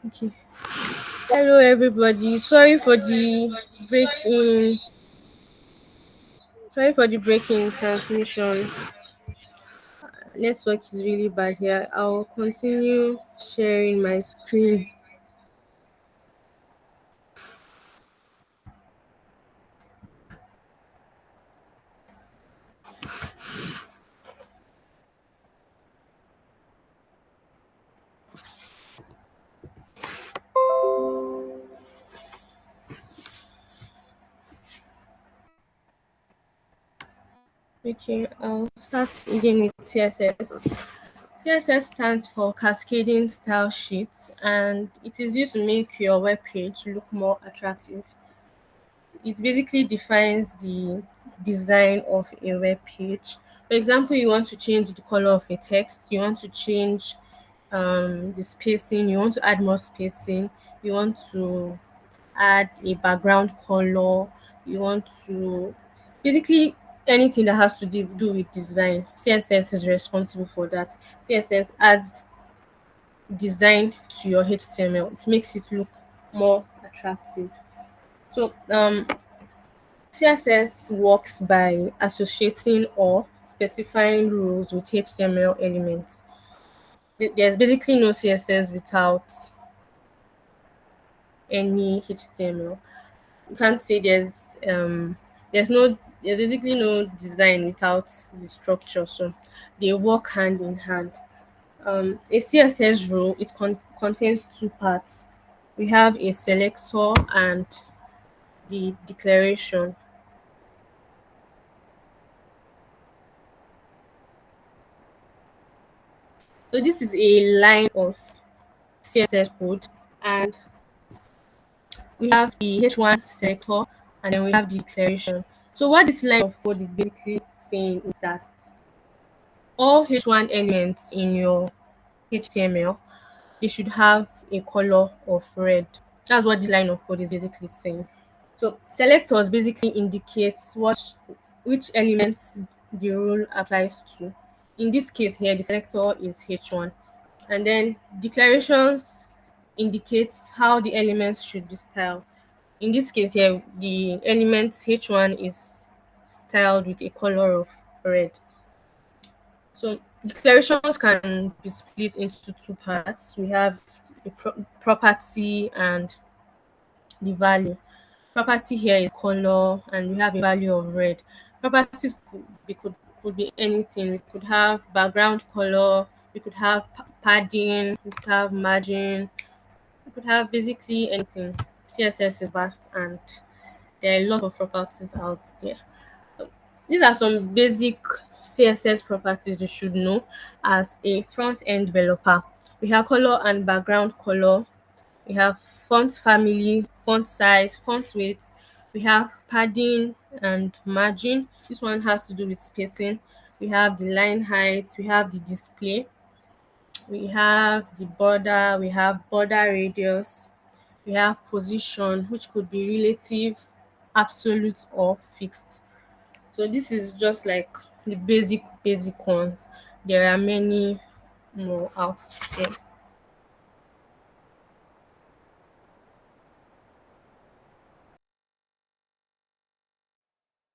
Okay. Hello, everybody. Sorry for the breaking transmission. Network is really bad here. I'll continue sharing my screen. Okay, I'll start again with CSS. CSS stands for Cascading Style Sheets, and it is used to make your web page look more attractive. It basically defines the design of a web page. For example, you want to change the color of a text, you want to change the spacing, you want to add more spacing, you want to add a background color, you want to basically anything that has to do with design. CSS is responsible for that. CSS adds design to your HTML. It makes it look more attractive. So CSS works by associating or specifying rules with HTML elements. There's basically no CSS without any HTML. You can't say there's basically no design without the structure. So they work hand in hand. A CSS rule contains two parts. We have a selector and the declaration. So this is a line of CSS code, and we have the H1 selector, and then we have the declaration. So what this line of code is basically saying is that all H1 elements in your HTML, they should have a color of red. That's what this line of code is basically saying. So selectors basically indicates which elements the rule applies to. In this case here, the selector is H1. And then declarations indicates how the elements should be styled. In this case here, the element H1 is styled with a color of red. So declarations can be split into two parts. We have the property and the value. Property here is color, and we have a value of red. Properties could be anything. We could have background color. We could have padding. We could have margin. We could have basically anything. CSS is vast, and there are a lot of properties out there. So these are some basic CSS properties you should know as a front end developer. We have color and background color. We have font family, font size, font weight. We have padding and margin. This one has to do with spacing. We have the line height. We have the display. We have the border. We have border radius. We have position, which could be relative, absolute, or fixed. So this is just like the basic ones. There are many more out there.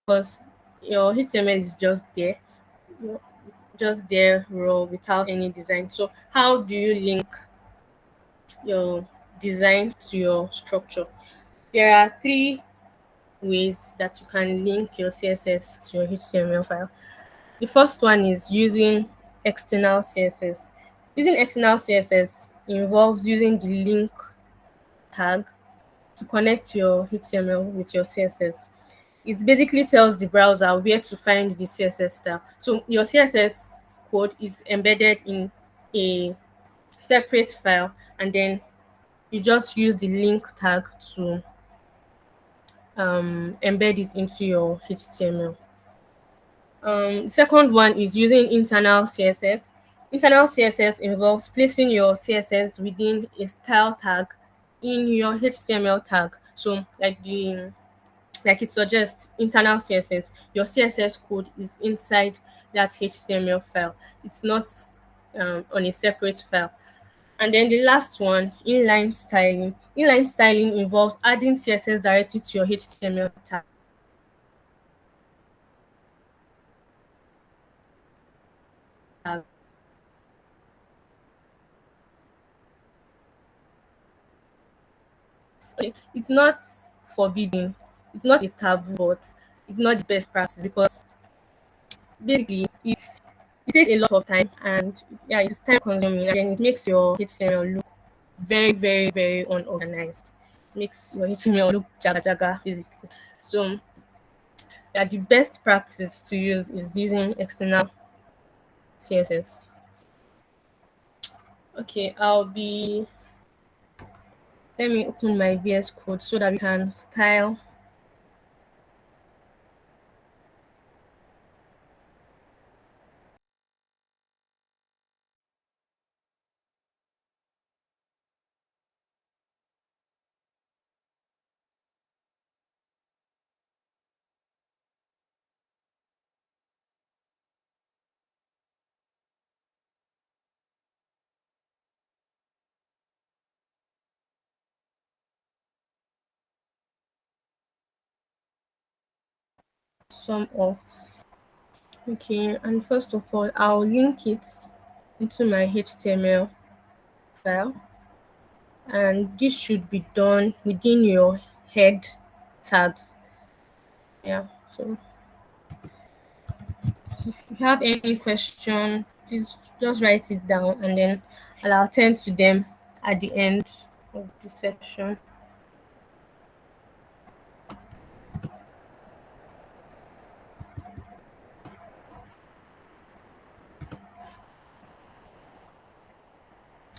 Because your HTML is just there raw without any design. So how do you link your design to your structure? There are three ways that you can link your CSS to your HTML file. The first one is using external CSS. Using external CSS involves using the link tag to connect your HTML with your CSS. It basically tells the browser where to find the CSS style. So your CSS code is embedded in a separate file, and then you just use the link tag to embed it into your HTML. Second one is using internal CSS. Internal CSS involves placing your CSS within a style tag in your HTML tag. So like it suggests, internal CSS, your CSS code is inside that HTML file. It's not on a separate file. And then the last one, inline styling. Inline styling involves adding CSS directly to your HTML tag. Okay, it's not forbidden, it's not a taboo, but it's not the best practice because basically it takes a lot of time, and yeah, it's time consuming, and then it makes your HTML look very, very, very unorganized. It makes your HTML look jaga jaga basically. So yeah, the best practice to use is using external CSS. Okay, let me open my VS Code so that we can style some of. Okay, and first of all, I'll link it into my HTML file, and this should be done within your head tags. Yeah, so if you have any question, please just write it down, and then I'll attend to them at the end of the session.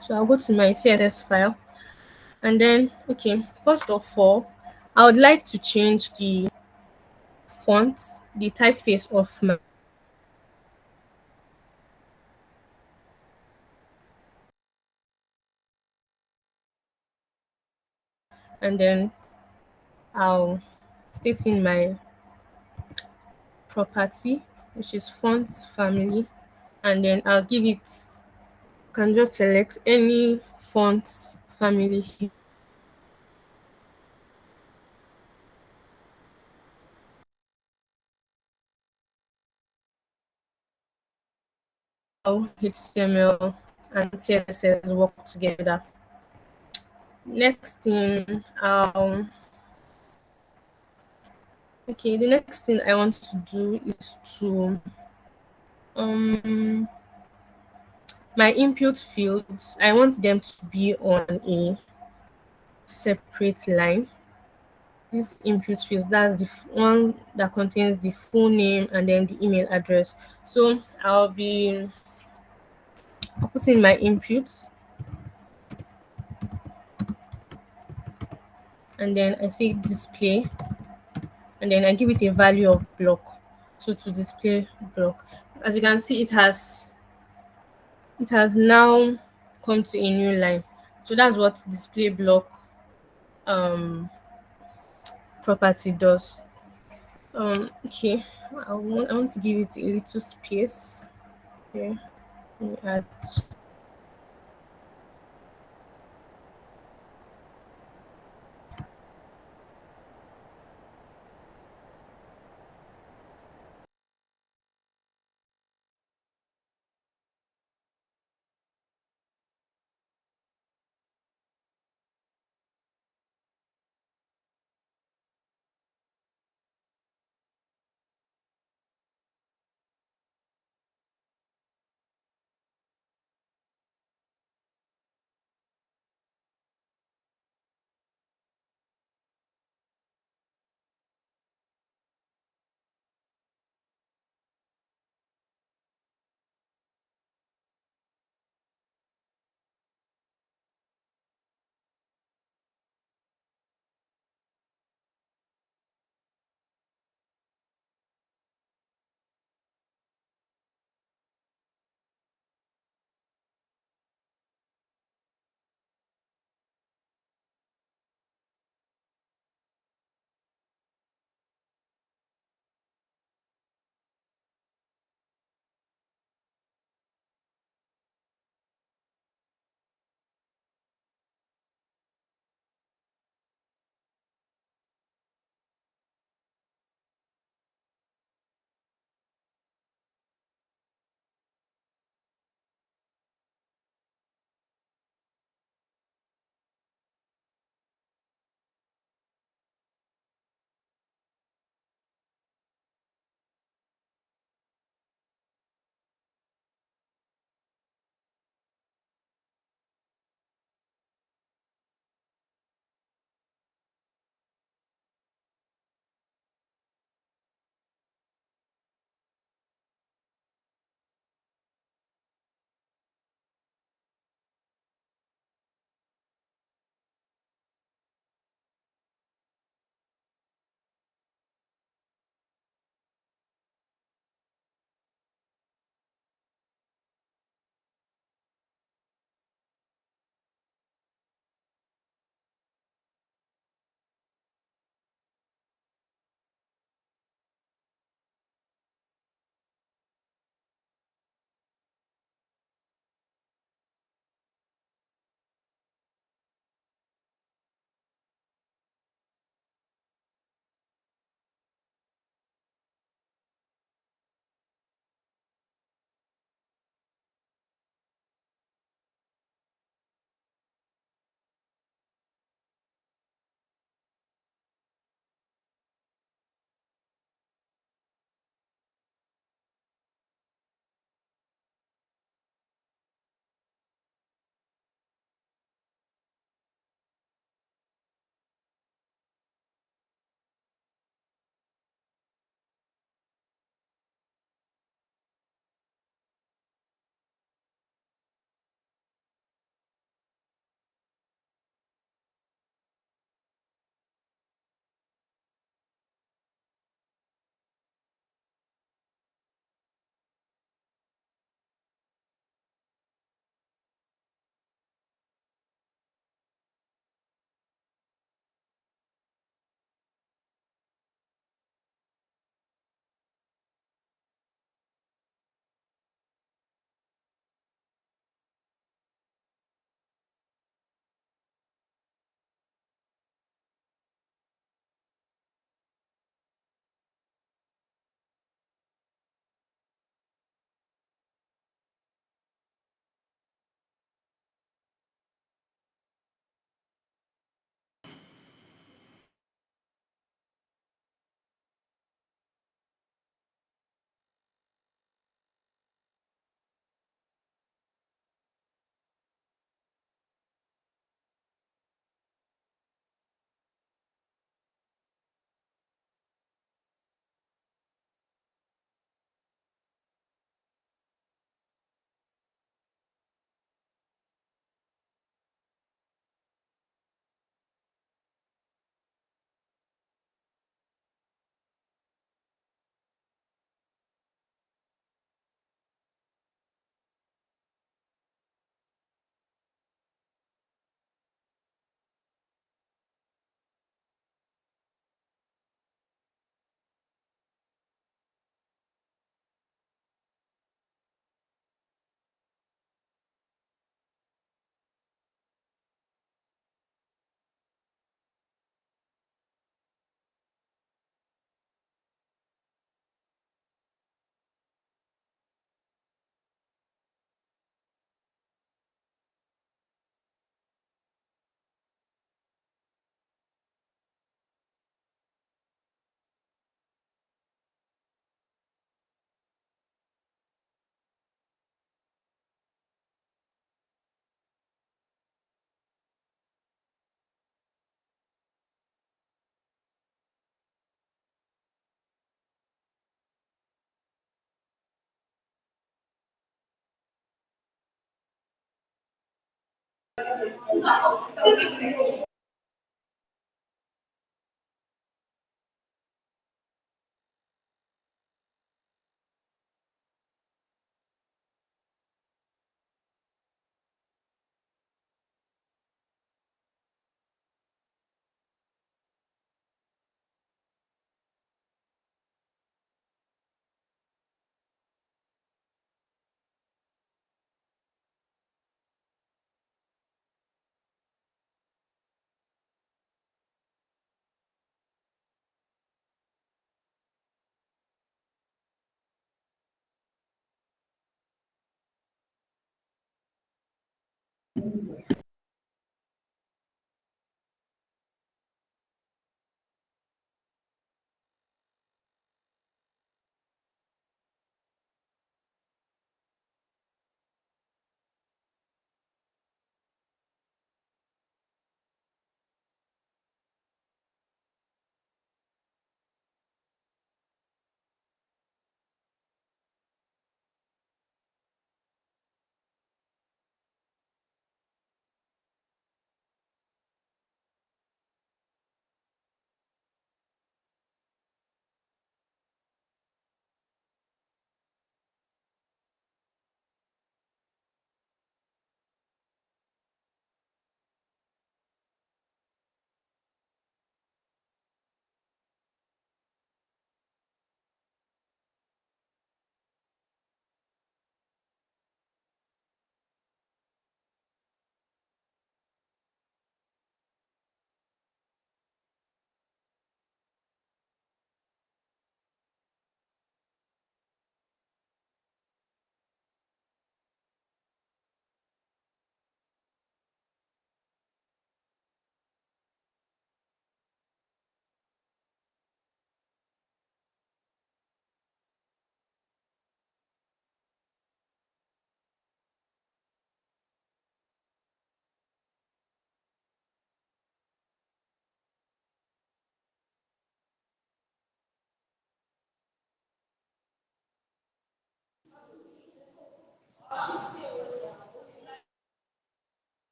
So I'll go to my CSS file, and then okay, first of all, I would like to change the font, the typeface of my, and then I'll state in my property, which is fonts family, and then I'll give it, can just select any fonts family here. How HTML and CSS work together. Next thing, okay, the next thing I want to do is to um my input fields. I want them to be on a separate line. This input fields, that's the one that contains the full name and then the email address. So I'll put in my inputs, and then I say display, and then I give it a value of block. So to display block, as you can see, it has now come to a new line. So that's what display block um property does. Okay, I want to give it a little space. Okay, let me add.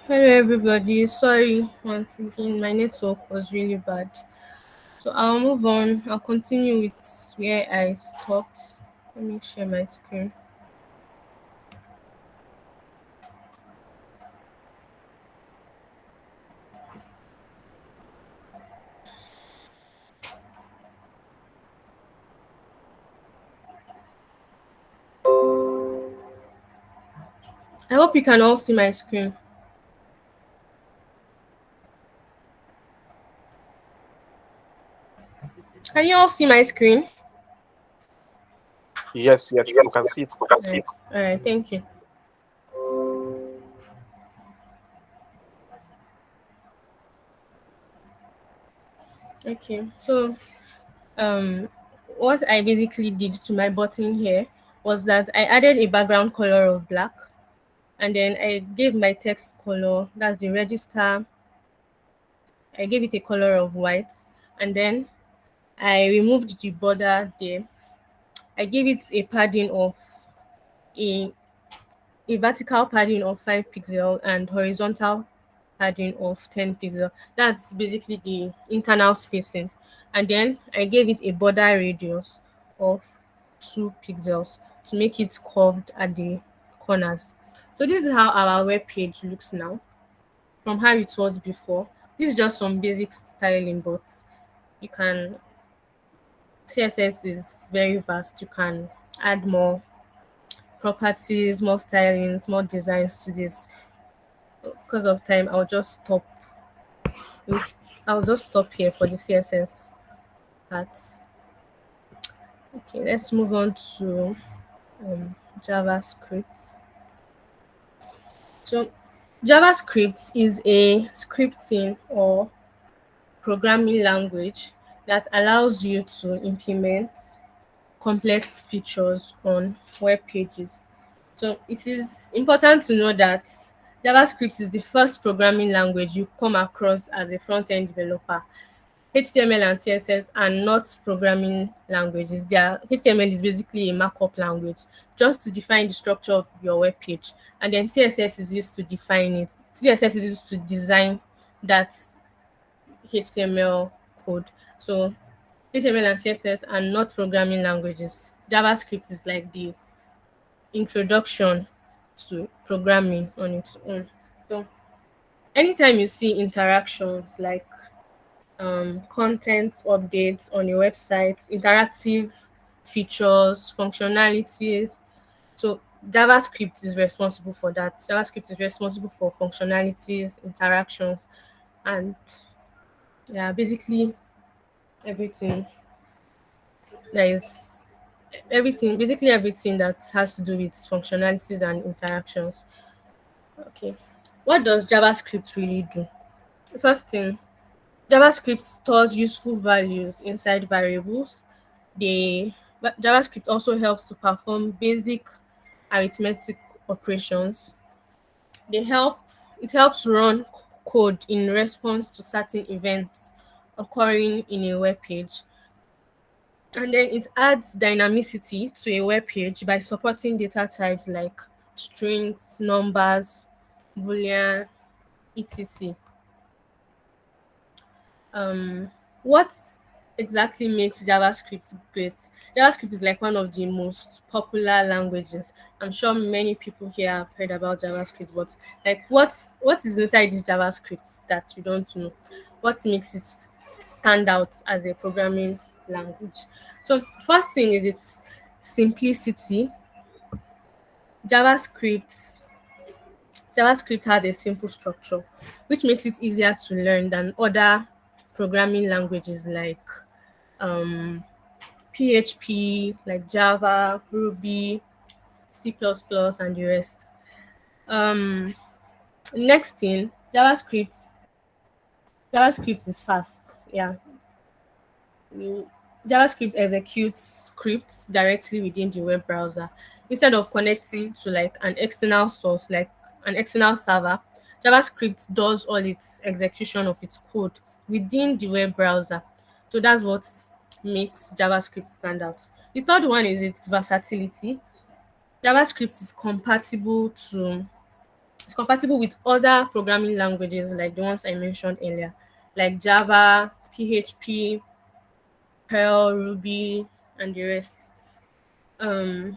Hello everybody. Sorry once again, my network was really bad. So I'll move on. I'll continue with where I stopped. Let me share my screen. I hope you can all see my screen. Can you all see my screen? Yes, yes, we can see it. Alright. Alright, thank you. Okay. So um what I basically did to my button here was that I added a background color of black, and then I gave my text color, that's the register, I gave it a color of white, and then I removed the border there. I gave it a padding of a a vertical padding of 5 pixel and horizontal padding of 10 pixel. That's basically the internal spacing. And then I gave it a border radius of 2 pixels to make it curved at the corners. So this is how our web page looks now from how it was before. This is just some basic styling, but you can CSS is very vast. You can add more properties, more stylings, more designs to this. Because of time, I'll just stop here for the CSS part. Okay, let's move on to JavaScript. So JavaScript is a scripting or programming language that allows you to implement complex features on web pages. So it is important to know that JavaScript is the first programming language you come across as a front-end developer. HTML and CSS are not programming languages. HTML is basically a markup language just to define the structure of your web page. And then CSS is used to define it. CSS is used to design that HTML code. So HTML and CSS are not programming languages. JavaScript is like the introduction to programming on its own. So anytime you see interactions like content updates on your website, interactive features, functionalities. So JavaScript is responsible for that. JavaScript is responsible for functionalities, interactions, and yeah, basically everything that is basically everything that has to do with functionalities and interactions. Okay. What does JavaScript really do? The first thing, JavaScript stores useful values inside variables. But JavaScript also helps to perform basic arithmetic operations. They help it helps run code in response to certain events occurring in a web page. And then it adds dynamicity to a web page by supporting data types like strings, numbers, boolean, etc. What exactly makes JavaScript great? JavaScript is like one of the most popular languages. I'm sure many people here have heard about JavaScript, but like what is inside this JavaScript that you don't know? What makes it stand out as a programming language? So first thing is its simplicity. JavaScript JavaScript has a simple structure, which makes it easier to learn than other programming languages like PHP, like Java, Ruby, C++, and the rest. Um, Next thing, JavaScript is fast. Yeah, Mm, JavaScript executes scripts directly within the web browser instead of connecting to like an external source, like an external server. JavaScript does all its execution of its code within the web browser. So that's what makes JavaScript stand out. The third one is its versatility. JavaScript is compatible with other programming languages like the ones I mentioned earlier, like Java, PHP, Perl, Ruby, and the rest. Um,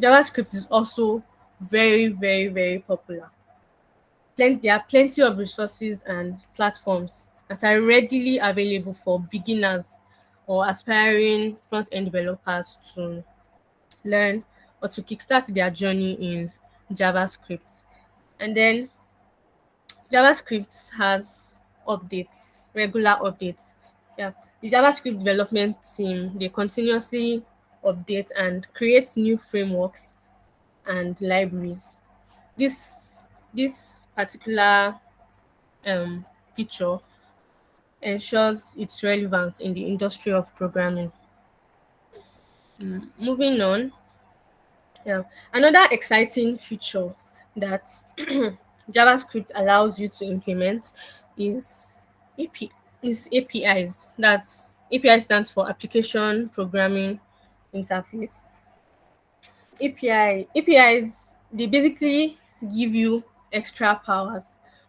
JavaScript is also very, very, very popular. There are plenty of resources and platforms that are readily available for beginners or aspiring front end developers to learn or to kickstart their journey in JavaScript. And then JavaScript has updates, regular updates. Yeah, the JavaScript development team they continuously update and create new frameworks and libraries. This this particular um, feature ensures its relevance in the industry of programming. Moving on, yeah, another exciting feature that JavaScript allows you to implement is AP is APIs. That's API stands for Application Programming Interface. APIs they basically give you extra powers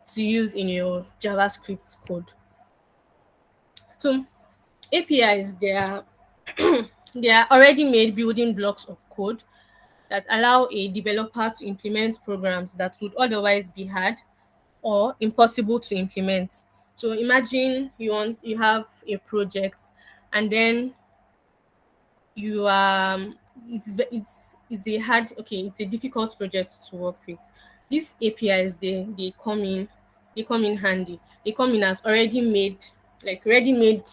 to use in your JavaScript code. So APIs they are already made building blocks of code that allow a developer to implement programs that would otherwise be hard or impossible to implement. So imagine you have a project and then you it's a hard it's a difficult project to work with. These APIs they come in handy. They come in as already made like ready made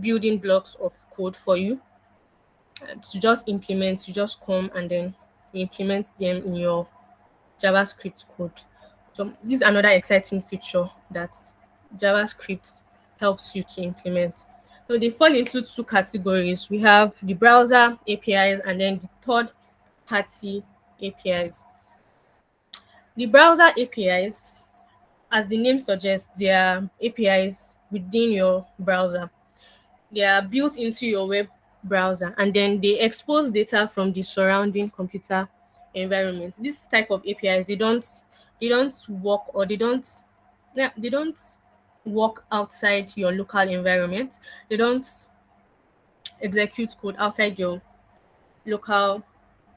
building blocks of code for you to just implement. You just come and then you implement them in your JavaScript code. So this is another exciting feature that JavaScript helps you to implement. So they fall into two categories. We have the browser APIs and then the third party APIs. The browser APIs, as the name suggests, they are APIs within your browser. They are built into your web browser and then they expose data from the surrounding computer environment. This type of APIs, they don't work, or they don't work outside your local environment. They don't execute code outside your local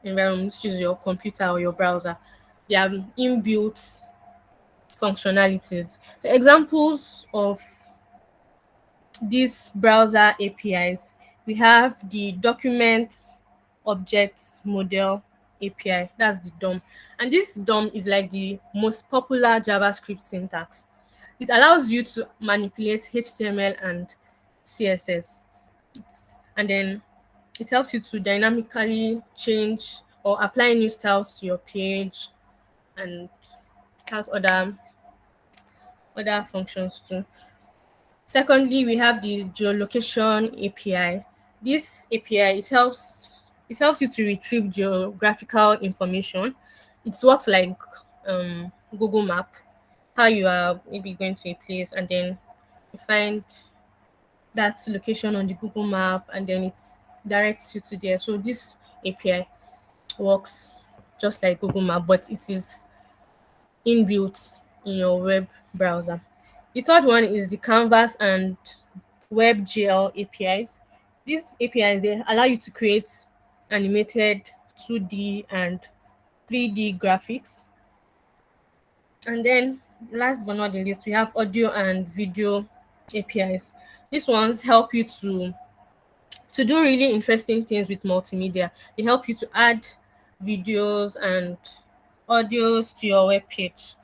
environment, which is your computer or your browser. They are inbuilt functionalities. So examples of these browser APIs, we have the document object model API. That's the DOM. And this DOM is like the most popular JavaScript syntax. It allows you to manipulate HTML and CSS. And then it helps you to dynamically change or apply new styles to your page, and it has other functions too. Secondly, we have the geolocation API. This API, it helps you to retrieve geographical information. It works like Google Map. How you are maybe going to a place and then you find that location on the Google Map and then it directs you to there. So this API works just like Google Map, but it is inbuilt in your web browser. The third one is the Canvas and WebGL APIs. These APIs, they allow you to create animated 2D and 3D graphics. And then last but not the least, we have audio and video APIs. These ones help you to do really interesting things with multimedia. They help you to add videos and audios to your web page.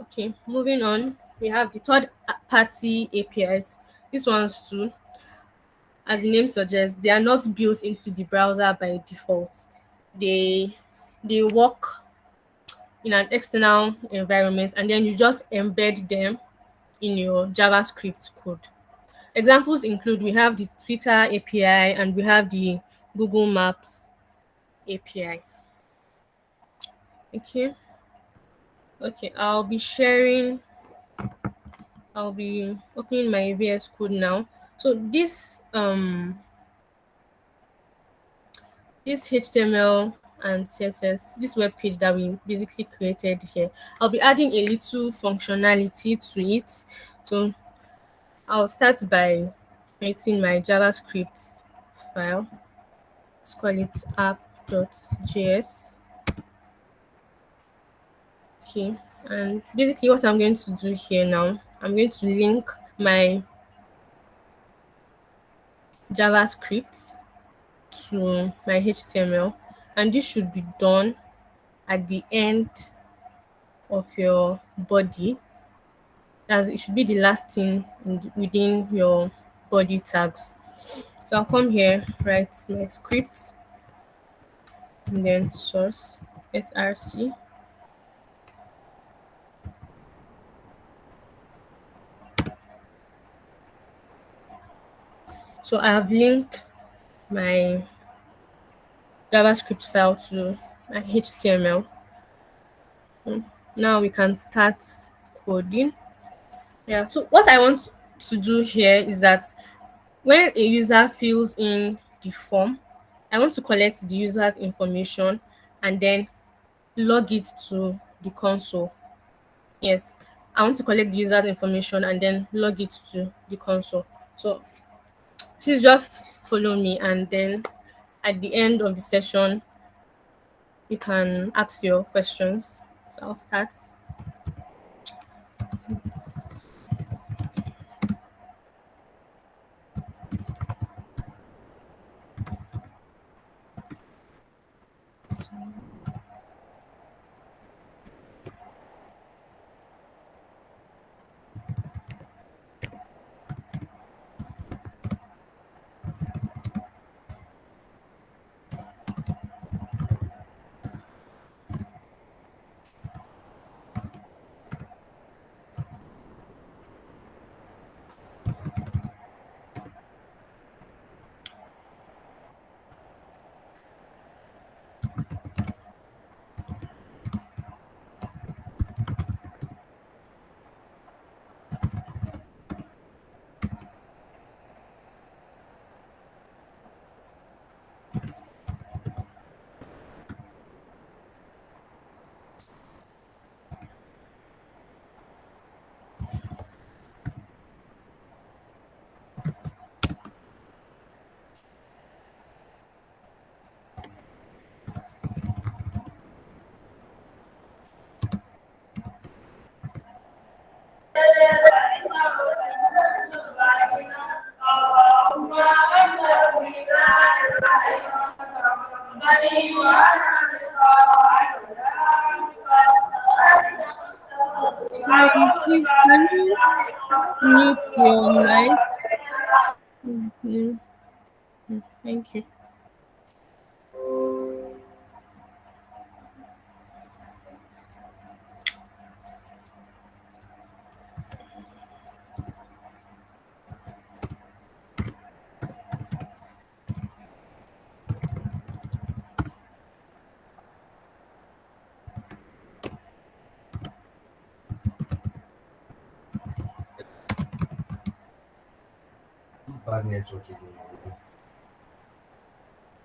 Okay, moving on, we have the third party APIs. These ones too, as the name suggests, they are not built into the browser by default. They they work in an external environment and then you just embed them in your JavaScript code. Examples include, we have the Twitter API and we have the Google Maps API. Okay. Okay, I'll be opening my VS Code now. So this HTML and CSS, this web page that we basically created here, I'll be adding a little functionality to it. So I'll start by creating my JavaScript file. Let's call it app.js. Okay, and basically what I'm going to do here now, I'm going to link my JavaScript to my HTML, and this should be done at the end of your body, as it should be the last thing within your body tags. So I'll come here, write my script, and then source src. So I have linked my JavaScript file to my HTML. Now we can start coding. Yeah, so what I want to do here is that when a user fills in the form, I want to collect the user's information and then log it to the console. Yes, I want to collect the user's information and then log it to the console. So please just follow me, and then at the end of the session, you can ask your questions. So I'll start. Please, can you mute your mic? Mhm. Thank you. This bad network is in my way.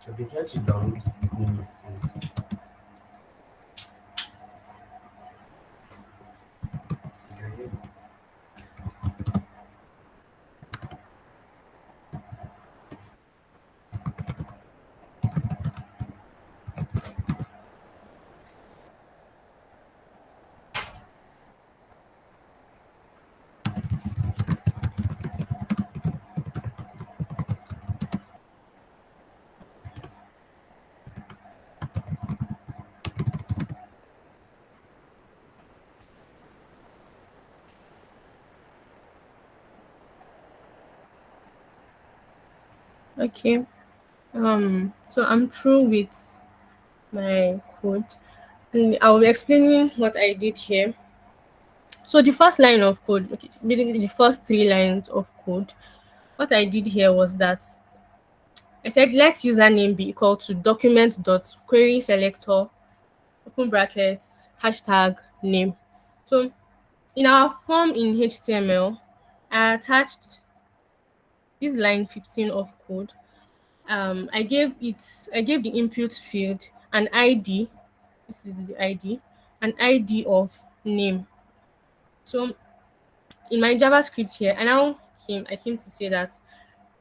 So they try to download the Google Meet. You can hear me. Okay. So I'm through with my code, and I'll be explaining what I did here. So the first line of code, okay, basically the first three lines of code, what I did here was that I said let username be equal to document dot query selector open brackets hashtag name. So in our form in HTML, I attached this line 15 of code. I gave the input field an ID. This is the ID, an ID of name. So in my JavaScript here, I came to say that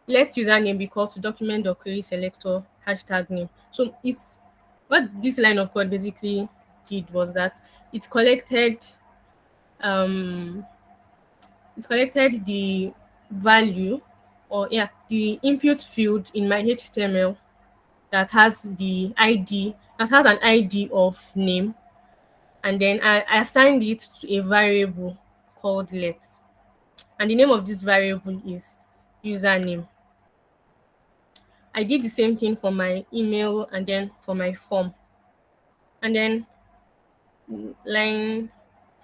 let username be equal to document.query selector hashtag name. So it's what this line of code basically did was that it collected um it collected the value, or yeah, the input field in my HTML that has the ID, that has an ID of name, and then I assigned it to a variable called let, and the name of this variable is username. I did the same thing for my email and then for my form. And then line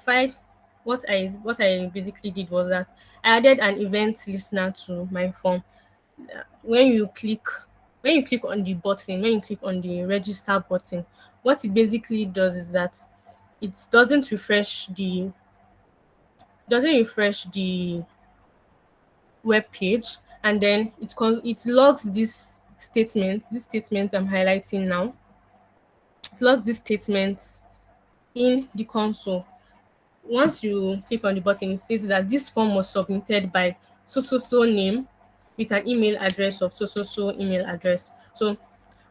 five, what I basically did was that I added an event listener to my form. When you click on the button, when you click on the register button, what it basically does is that it doesn't refresh the web page, and then it logs this statement I'm highlighting now. It logs this statement in the console. Once you click on the button, it states that this form was submitted by so name with an email address of so email address. So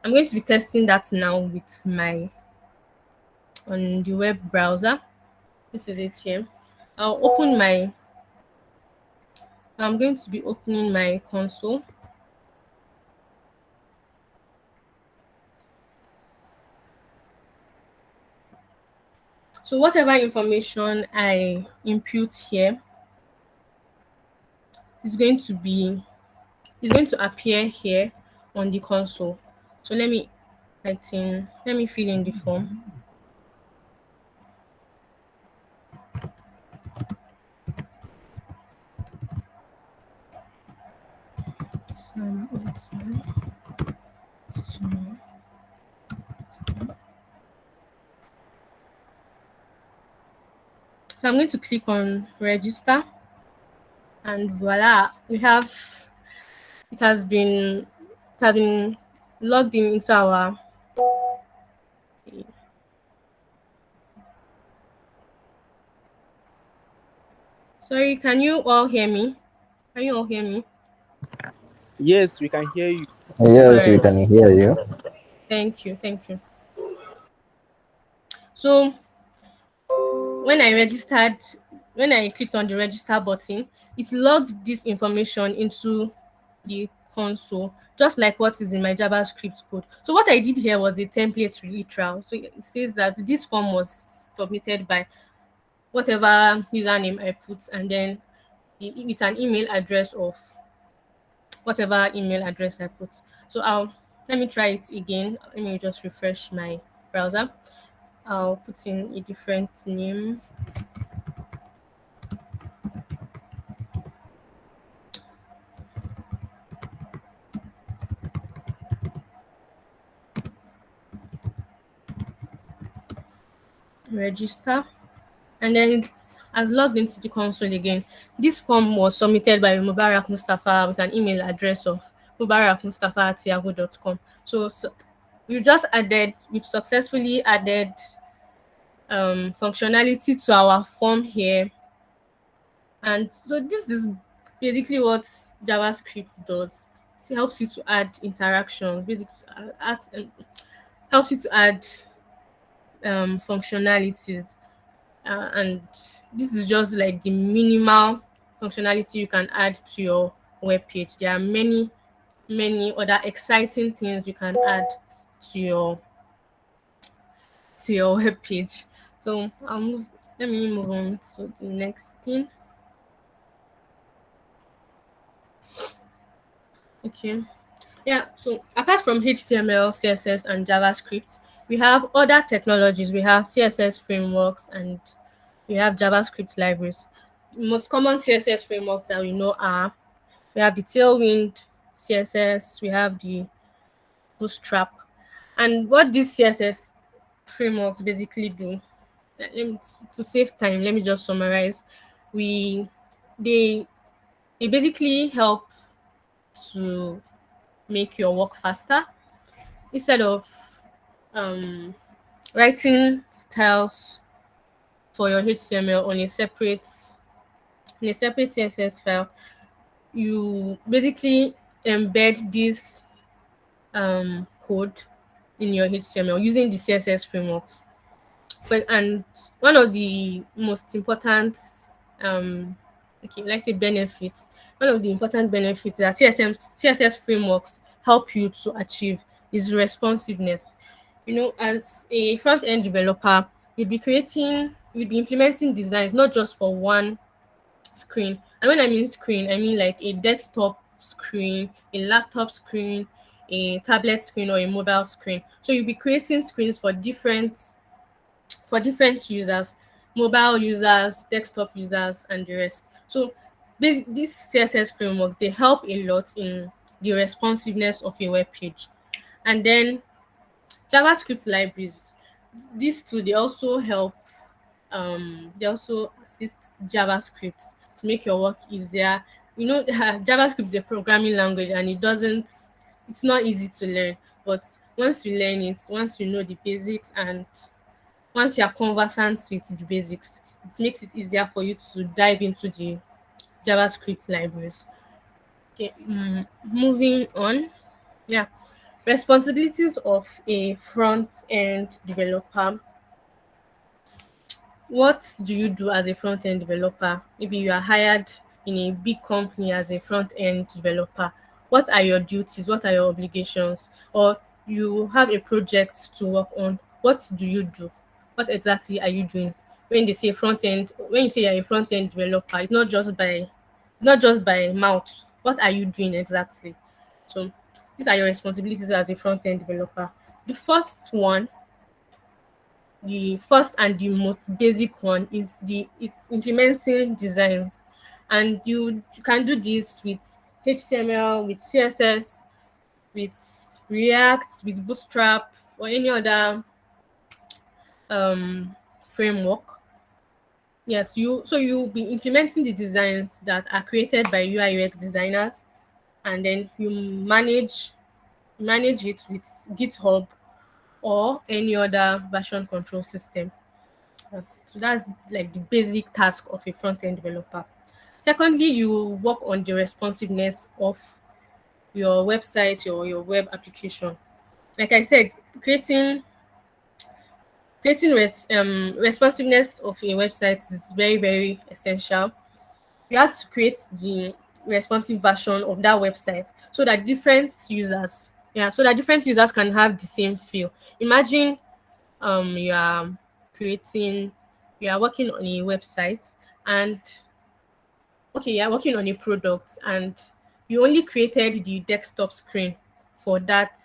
I'm going to be testing that now with my on the web browser. This is it here. I'll open my I'm going to be opening my console. So whatever information I input here is going to be is going to appear here on the console. So let me fill in the form. Some So I'm going to click on register, and voila, it has been it has been logged in into our. Sorry, can you all hear me? Can you all hear me? Yes, we can hear you. All Yes, we right. can hear you. Thank you. Thank you. So when I registered, when I clicked on the register button, it logged this information into the console, just like what is in my JavaScript code. So what I did here was a template literal. So it says that this form was submitted by whatever username I put, and then with an email address of whatever email address I put. So I'll let me try it again. Let me just refresh my browser. I'll put in a different name. Register, and then it has logged into the console again. This form was submitted by Mubarak Mustafa with an email address of mubarakmustafa@yahoo.com. So we've successfully added functionality to our form here. And so this is basically what JavaScript does. It helps you to add interactions, basically helps you to add functionalities. And this is just like the minimal functionality you can add to your web page. There are many other exciting things you can add to your web page. So let me move on to the next thing. Okay. Yeah, so apart from HTML, CSS, and JavaScript, we have other technologies. We have CSS frameworks and we have JavaScript libraries. The most common CSS frameworks that we know are we have the Tailwind CSS, we have the Bootstrap. And what these CSS frameworks basically do, to save time, let me just summarize. We they they basically help to make your work faster instead of um, writing styles for your HTML on a separate CSS file. You basically embed this code in your HTML using the CSS frameworks. And one of the most important um okay, let's say benefits, one of the important benefits that CSS frameworks help you to achieve is responsiveness. As a front end developer, you'll be implementing designs not just for one screen. And when I mean screen, I mean like a desktop screen, a laptop screen, a tablet screen, or a mobile screen. So you'll be creating screens for different users, mobile users, desktop users, and the rest. So these CSS frameworks, they help a lot in the responsiveness of a web page. And then JavaScript libraries, these two, they also assist JavaScript to make your work easier. JavaScript is a programming language, and it's not easy to learn. But once you learn it, once you know the basics, and once you are conversant with the basics, it makes it easier for you to dive into the JavaScript libraries. Okay, moving on. Yeah, responsibilities of a front end developer. What do you do as a front end developer? Maybe you are hired in a big company as a front end developer. What are your duties? What are your obligations? Or you have a project to work on. What do you do? What exactly are you doing? When they say front end, when you say you're a front end developer, it's not just by mouth. What are you doing exactly? So these are your responsibilities as a front end developer. The first one, the first and the most basic one is implementing designs, and you can do this with HTML, with CSS, with React, with Bootstrap, or any other framework. Yes, you'll be implementing the designs that are created by UI/UX designers, and then you manage it with GitHub or any other version control system. So that's like the basic task of a front end developer. Secondly, you will work on the responsiveness of your website or your web application. Like I said, creating responsiveness of a website is very, very essential. You have to create responsive version of that website so that different users, yeah, so that different users can have the same feel. Imagine you are creating, you are working on a website, and okay, you're working on a product, and you only created the desktop screen for for that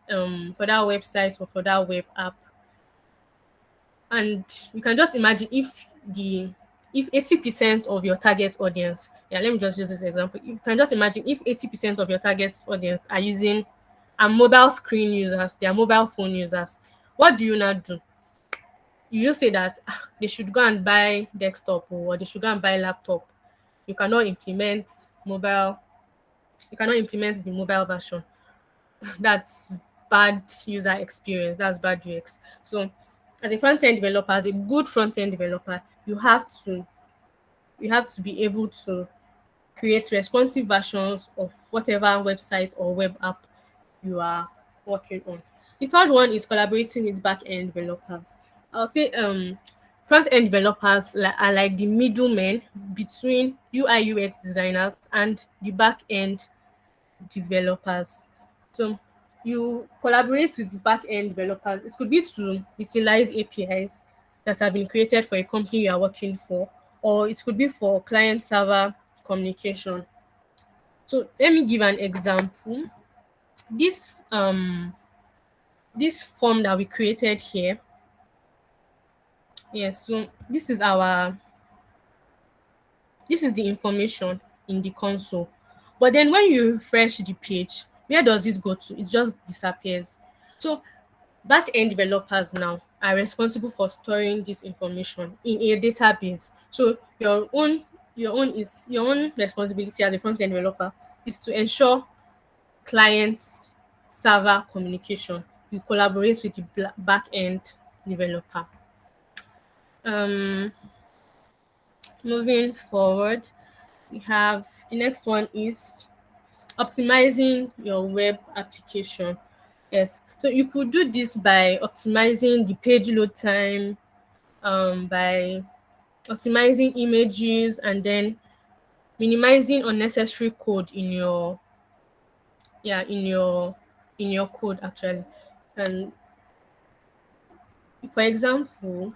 website or for that web app. And you can just imagine if 80% of your target audience, yeah, let me just use this example. You can just imagine if 80% of your target audience are mobile screen users, they are mobile phone users. What do you now do? You just say that they should go and buy desktop, or they should go and buy laptop. You cannot implement mobile, you cannot implement the mobile version. That's bad user experience. That's bad UX. So, as a front end developer, as a good front end developer, you have to be able to create responsive versions of whatever website or web app you are working on. The third one is collaborating with back end developers. I'll say front end developers are like the middlemen between UI UX designers and the back end developers. So you collaborate with back end developers. It could be to utilize APIs that have been created for a company you are working for, or it could be for client server communication. So let me give an example. This this form that we created here, yes, so this is the information in the console. But then when you refresh the page, where does it go to? It just disappears. So back-end developers now are responsible for storing this information in a database. So your own responsibility as a front-end developer is to ensure client server communication. You collaborate with the back-end developer. Um, Moving forward, we have the next one is optimizing your web application. Yes, so you could do this by optimizing the page load time, by optimizing images, and then minimizing unnecessary code in your, yeah, in your code actually. And for example,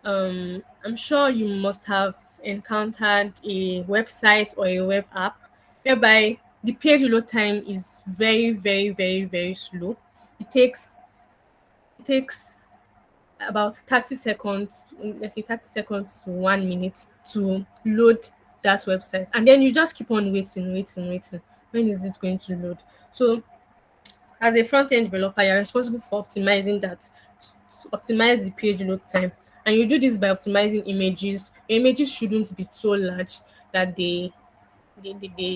I'm sure you must have encountered a website or a web app whereby the page load time is very, very, very, very slow. It takes it takes about 30 seconds, let's say 30 seconds to 1 minute to load that website. And then you just keep on waiting, waiting, waiting. When is it going to load? So as a front end developer, you're responsible for optimizing that, to optimize the page load time. And you do this by optimizing images. Your images shouldn't be so large that they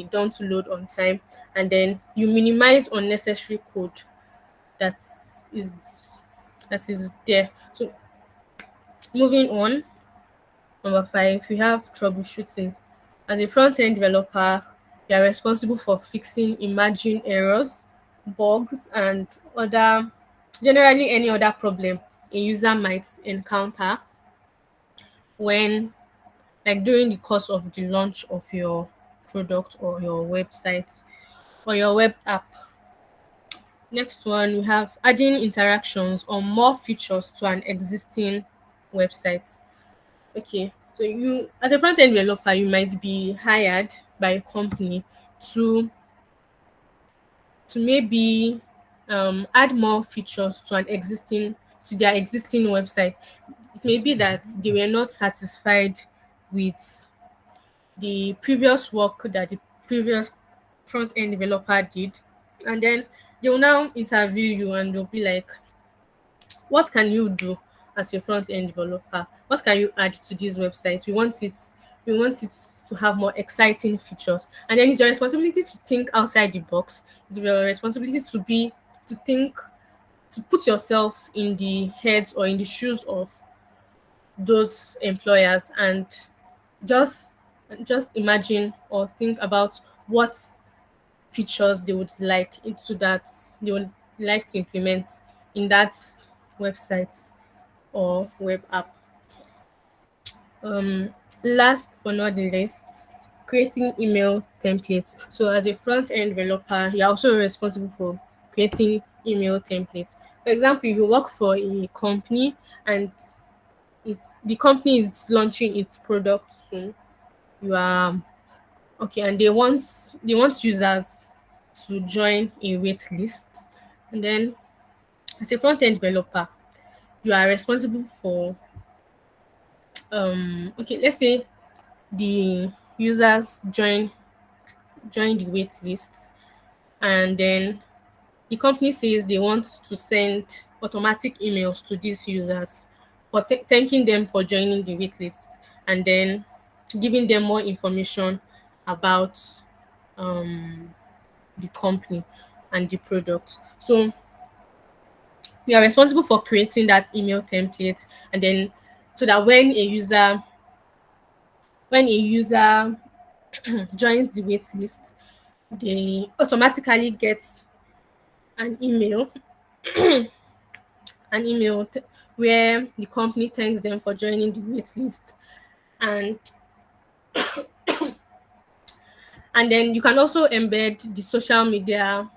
don't load on time. And then you minimize unnecessary code that is is there. So moving on, number five, we have troubleshooting. As a front end developer, you are responsible for fixing emerging errors, bugs, and other, generally any other problem a user might encounter when, like during the course of the launch of your product or your website or your web app. Next one, we have adding interactions or more features to an existing website. Okay, so you, as a front end developer, you might be hired by a company to maybe add more features to their existing website. It may be that they were not satisfied with the previous work that the previous front end developer did, and then they will now interview you and they'll be like, what can you do as a front end developer? What can you add to this website? We want it to have more exciting features. And then it's your responsibility to think outside the box. It's your responsibility to think, to put yourself in the heads or in the shoes of those employers, and just imagine or think about what features they would like to implement in that website or web app. Last but not the least, creating email templates. So as a front end developer, you're also responsible for creating email templates. For example, if you work for a company and the company is launching its product soon, you are okay, and they want users to join a wait list. And then as a front end developer, you are responsible for okay, let's say the users join the wait list, and then the company says they want to send automatic emails to these users for thanking them for joining the wait list, and then giving them more information about the company and the product. So we are responsible for creating that email template, and then so that when a user joins the wait list, they automatically get an email where the company thanks them for joining the wait list. And and then you can also embed the social media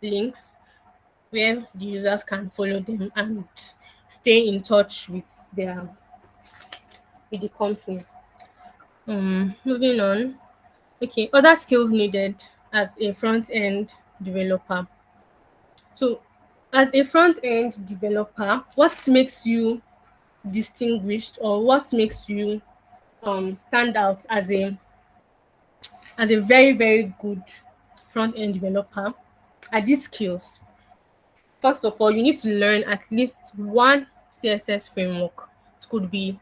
links where the users can follow them and stay in touch with the company. Moving on. Okay, other skills needed as a front end developer. So, as a front end developer, what makes you distinguished, or what makes you stand out as a very very good front end developer are these skills. First of all, you need to learn at least one CSS framework. It could be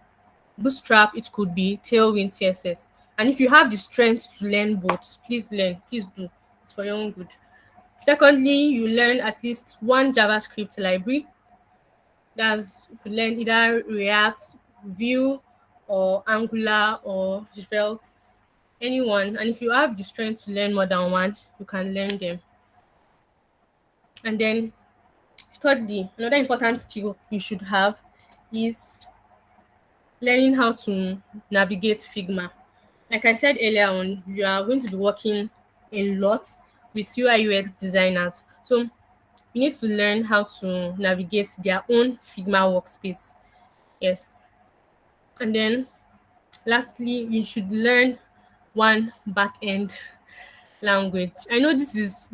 Bootstrap, it could be Tailwind CSS. And if you have the strength to learn both, please learn, please do. It's for your own good. Secondly, you learn at least one JavaScript library. That's you could learn either React, Vue, or Angular, or Svelte, anyone. And if you have the strength to learn more than one, you can learn them. And then thirdly, another important skill you should have is learning how to navigate Figma. Like I said earlier on, you are going to be working a lot with UI UX designers. So you need to learn how to navigate their own Figma workspace. Yes. And then lastly, you should learn one back end language. I know this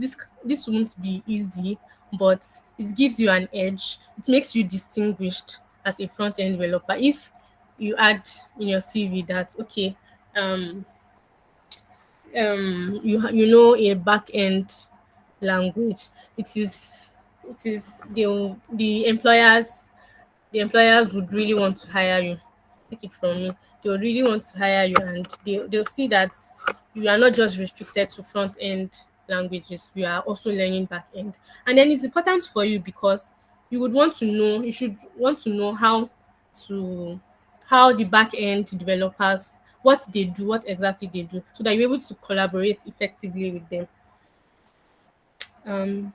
won't be easy, but it gives you an edge. It makes you distinguished as a front end developer. If you add in your CV that okay, um, you know a back end language, it is the employers would really want to hire you. Take it from me. They will really want to hire you, and they'll see that you are not just restricted to front end languages, you are also learning back end. And then it's important for you because you should want to know how the back end developers, what they do, what exactly they do, so that you're able to collaborate effectively with them. Um,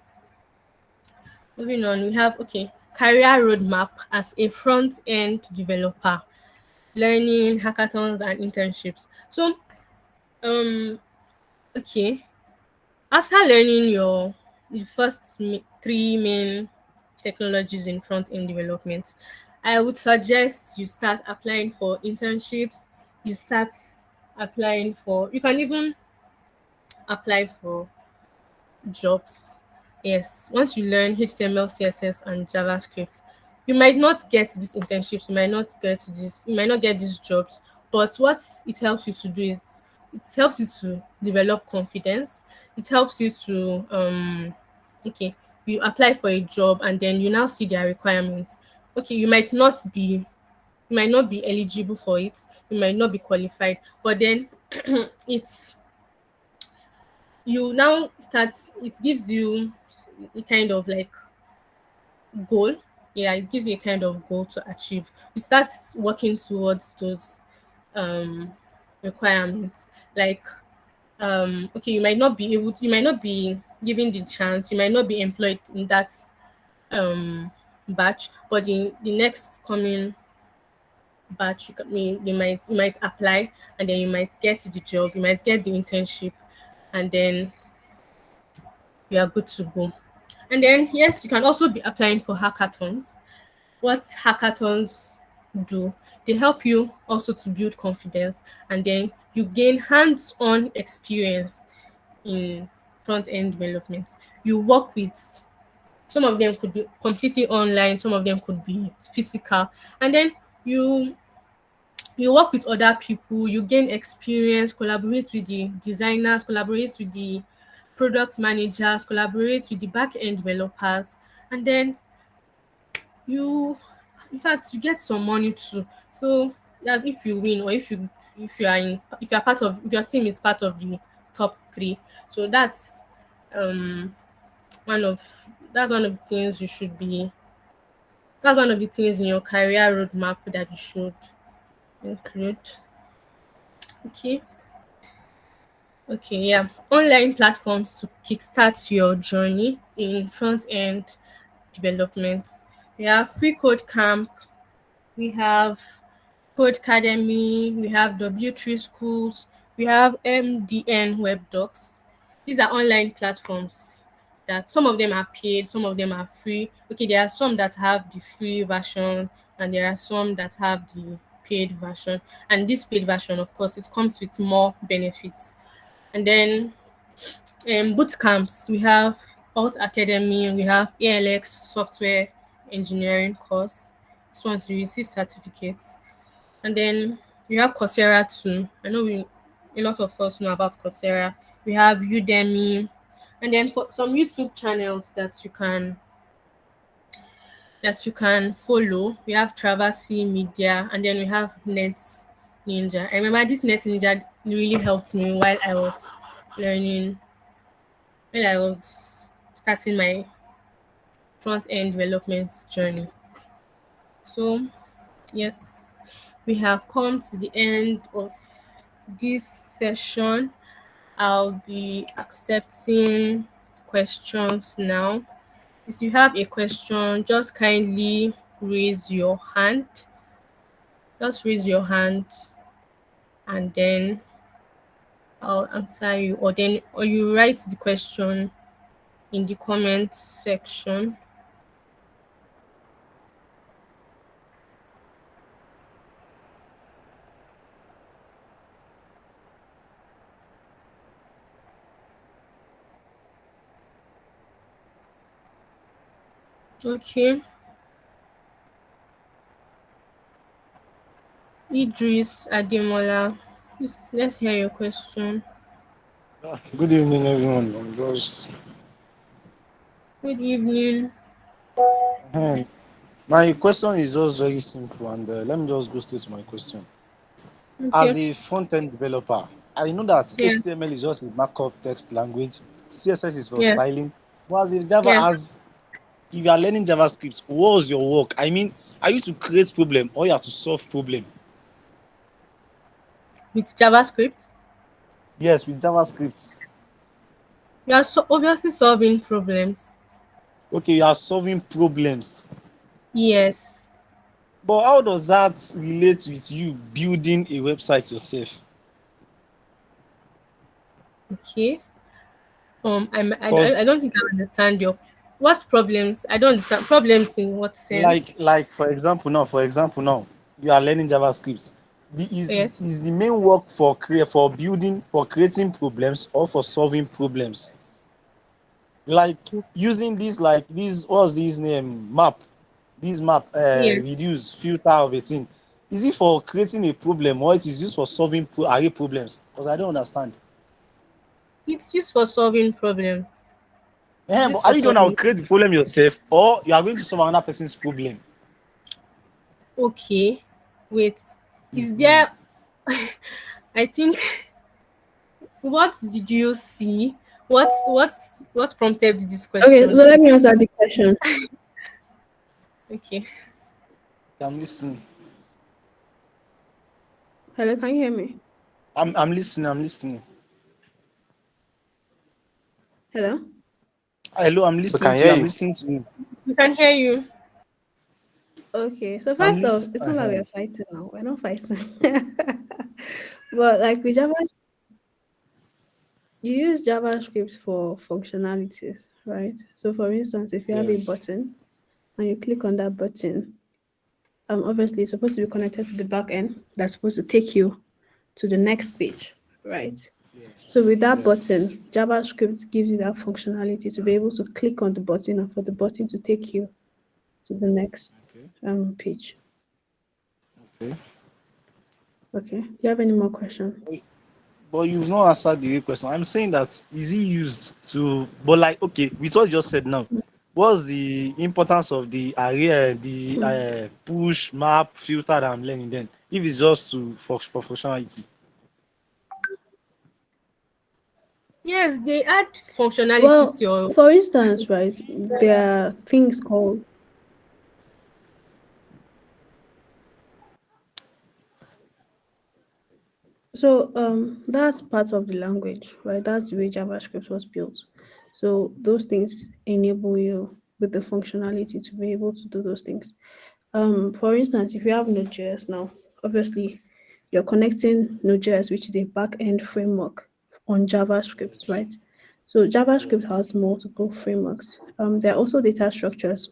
Moving on, we have okay, career roadmap as a front end developer, learning hackathons and internships. So, um, okay, after learning the first three main technologies in front end development, I would suggest you start applying for internships. You start applying for. You can even apply for jobs. Yes, once you learn HTML, CSS, and JavaScript, you might not get these internships, you might not get these jobs. But what it helps you to do is it helps you to develop confidence. It helps you to okay, you apply for a job and then you now see their requirements. Okay, you might not be eligible for it, you might not be qualified, but then it's you now start it gives you a kind of like goal. Yeah, it gives you a kind of goal to achieve. You start working towards those um requirements. Like okay, you might not be given the chance, you might not be employed in that um batch, but in the next coming batch, you might apply, and then you might get the job, you might get the internship, and then you are good to go. And then yes, you can also be applying for hackathons. What hackathons do, they help you also to build confidence, and then you gain hands-on experience in front end development. You work with, some of them could be completely online, some of them could be physical, and then you you work with other people, you gain experience, collaborate with the designers, collaborate with the product managers, collaborate with the back end developers, and then you, in fact, you get some money too. So that's if you win, or if you are part of, if your team is part of the top three. So um one of that's one of the things you should be, that's one of the things in your career roadmap that you should include. Okay. Okay, yeah. Online platforms to kickstart your journey in front end development. We have Free Code Camp, we have Code Academy, we have W3 Schools, we have MDN Web Docs. These are online platforms that some of them are paid, some of them are free. Okay, there are some that have the free version, and there are some that have the paid version. And this paid version, of course, it comes with more benefits. And then boot camps, we have Alt Academy, we have ALX Software Engineering course. This one's you receive certificates. And then we have Coursera too. I know a lot of us know about Coursera. We have Udemy, and then for some YouTube channels that you can follow. We have Traversy Media, and then we have Net Ninja. I remember this Net Ninja really helped me learning while I was starting my front end development journey. So yes, we have come to the end of this session. I'll be accepting questions now. If you have a question, just kindly raise your hand. Just raise your hand, and then I'll answer you, or you write the question in the comment section. Okay. Idris Ademola, let's hear your question. Good evening, everyone. I'm just Good evening. Hmm. My question is just very simple, and let me just go straight to my question. Okay. As a front-end developer, I know that Yeah. HTML is just a markup text language, CSS is for Yeah. styling. But as a Java, Yeah. as if you are learning JavaScript, what's your work? I mean, are you to create problem or you have to solve problem? With JavaScript, Yes, with JavaScript. you are obviously solving problems. Okay, you are solving problems. Yes. But how does that relate with you building a website yourself? Okay. I Because don't think I understand your, what problems. I don't understand problems in what sense. like for example now you are learning JavaScript. Is Yes. is the main work for creating problems or for solving problems, like using this what's this name map, this map Yes. reduce filter of a thing, is it for creating a problem or it is used for solving array problems? Because I don't understand. It's used for solving problems. It's But used are for you the one that will solving. create the problem yourself or you are going to solve another person's problem? Okay. Wait. Is Mhm. there I think what did you see? What prompted this Okay, question? so let me answer the question. Okay. I'm listening. Hello, can you hear me? I'm listening. I'm listening. Hello? Hello, I'm We listening can to you. hear I'm you. listening to you. We can hear you. Okay, so At first off, least it's not like we're fighting now. We're not fighting. But like with Java, you use JavaScript for functionalities, right? So for instance, if you have a yes. button and you click on that button, obviously it's supposed to be connected to the back end that's supposed to take you to the next page, right? So Yes. with that Yes. button, JavaScript gives you that functionality to be able to click on the button and for the button to take you to the next Okay. page. Okay. Okay. Do you have any more question? But you've not answered the real question. I'm saying that is it used to, but like, okay, with what you just said now, what's the importance of the array, the push, map, filter that I'm learning then? If it's just to for functionality. Yes, they add functionalities Well, to your. for instance, right, there are things called so that's part of the language, right? That's the way JavaScript was built. So those things enable you with the functionality to be able to do those things. For instance, if you have Node.js now, obviously you're connecting Node.js, which is a back-end framework on JavaScript, Yes. right? So JavaScript Yes. has multiple frameworks. There are also data structures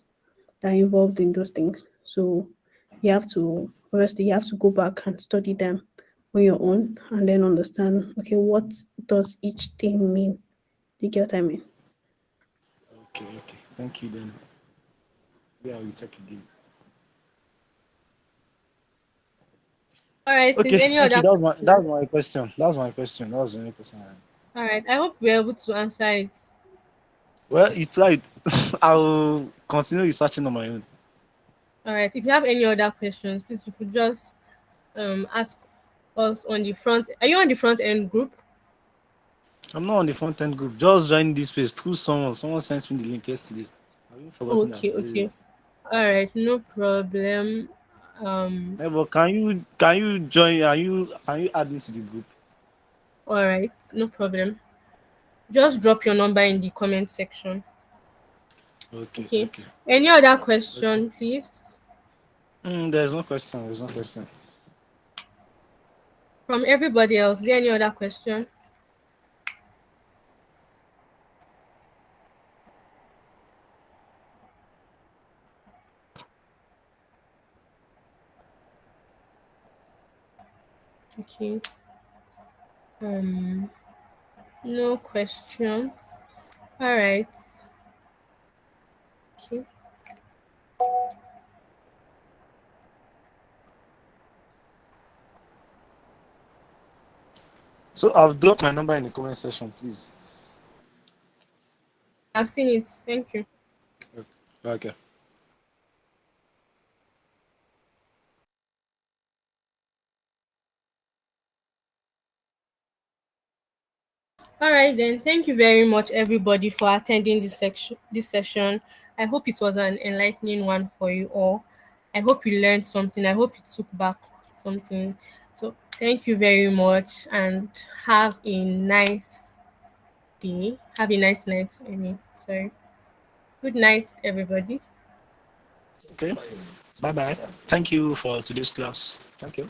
that are involved in those things. So you have to obviously you have to go back and study them on your own and then understand okay what does each thing mean. Do you get what I mean? Okay. Okay. Thank you then. Yeah, we talk again. All right. Okay. Is any Thank you. other That question? was my question. That was my question. That was the only question I had. All right. I hope we're able to answer it. Well, you tried. I'll continue researching on my own. All right. If you have any other questions, please you could just ask us on the front. Are you on the front end group? I'm not on the front end group. Just joined this page through someone. Someone sent me the link yesterday. I've even forgotten that. Okay. Okay. All right. No problem. Yeah, but can you join? Can you add me to the group? All right. No problem. Just drop your number in the comment section. Okay, Okay. okay, Any other okay. question, please? There's no question. There's no question. From everybody else, is there any other question? Okay. Um, no questions. All right. Okay. So I've dropped my number in the comment section, please. I've seen it. Thank you. Okay. All right then. Thank you very much, everybody, for attending this section. This session. I hope it was an enlightening one for you all. I hope you learned something. I hope you took back something. So thank you very much, and have a nice day. Have a nice night. I mean, sorry. Good night, everybody. Okay. Bye bye. Thank you for today's class. Thank you.